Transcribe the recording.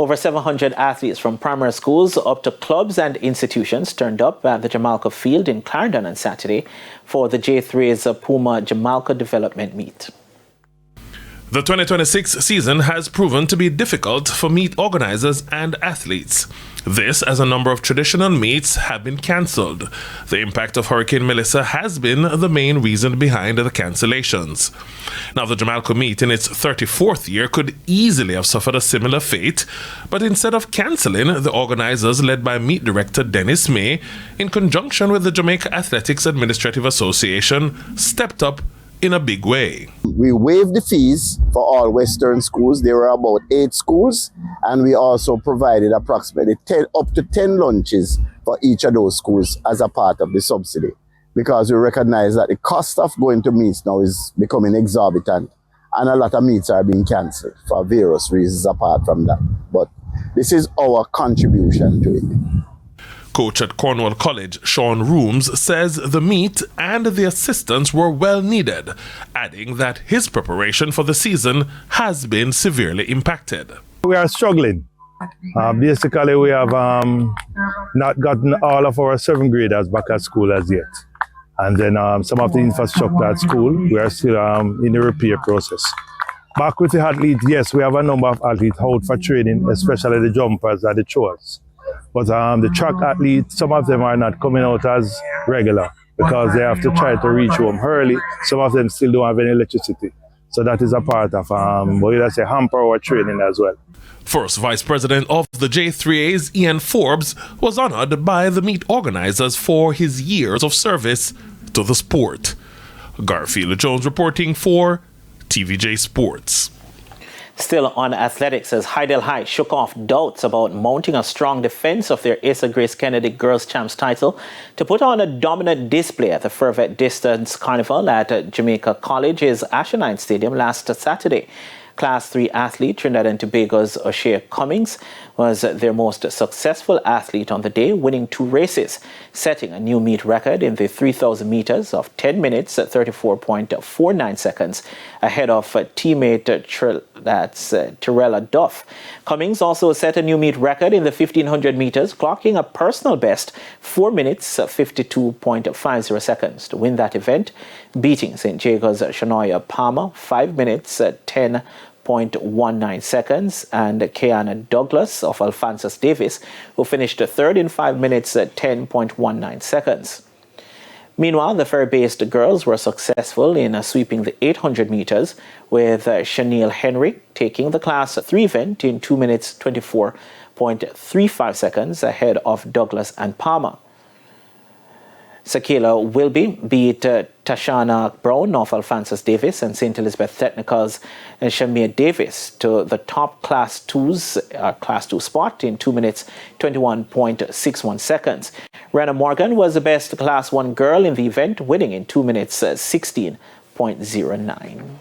Over 700 athletes from primary schools up to clubs and institutions turned up at the JAMALCO field in Clarendon on Saturday for the J3's PUMA JAMALCO development meet. The 2026 season has proven to be difficult for meet organizers and athletes. This as a number of traditional meets have been cancelled. The impact of Hurricane Melissa has been the main reason behind the cancellations. Now, the JAMALCO meet in its 34th year could easily have suffered a similar fate, but instead of cancelling, the organizers, led by meet director Dennis May, in conjunction with the Jamaica Athletics Administrative Association, stepped up in a big way. We waived the fees for all Western schools. There were about 8 schools, and we also provided approximately up to 10 lunches for each of those schools as a part of the subsidy, because we recognize that the cost of going to meets now is becoming exorbitant, and a lot of meets are being cancelled for various reasons apart from that. But this is our contribution to it. Coach at Cornwall College, Sean Rooms, says the meet and the assistance were well needed, adding that his preparation for the season has been severely impacted. We are struggling. Basically, we have not gotten all of our 7th graders back at school as yet. And then some of the infrastructure at school, we are still in the repair process. Back with the athletes, yes, we have a number of athletes out for training, especially the jumpers and the throwers. But the track athletes, some of them are not coming out as regular because they have to try to reach home early. Some of them still don't have any electricity. So that is a part of, hamper our training as well. First Vice President of the J3A's Ian Forbes was honored by the meet organizers for his years of service to the sport. Garfield Jones reporting for TVJ Sports. Still on athletics, as Hydel High shook off doubts about mounting a strong defense of their Asa Grace Kennedy Girls Champs title to put on a dominant display at the Fervet Distance Carnival at Jamaica College's Ashenine Stadium last Saturday. Class 3 athlete Trinidad and Tobago's O'Shea Cummings was their most successful athlete on the day, winning 2 races, setting a new meet record in the 3,000 meters of 10 minutes 34.49 seconds ahead of teammate Tirella Duff. Cummings also set a new meet record in the 1,500 meters, clocking a personal best 4 minutes 52.50 seconds to win that event, beating St. Jacob's Shania Palmer 5 minutes 10.19 seconds, and Keana Douglas of Alphonsus Davis, who finished 3rd in 5 minutes 10.19 seconds. Meanwhile, the Ferry-based girls were successful in sweeping the 800 meters, with Shaniel Henry taking the Class 3 event in 2 minutes 24.35 seconds ahead of Douglas and Palmer. Sakila Wilby beat Tashana Brown of Alphonsus Davis and St. Elizabeth Technical's Shamir Davis to the top Class 2 spot in 2 minutes 21.61 seconds. Rana Morgan was the best Class 1 girl in the event, winning in 2 minutes 16.09.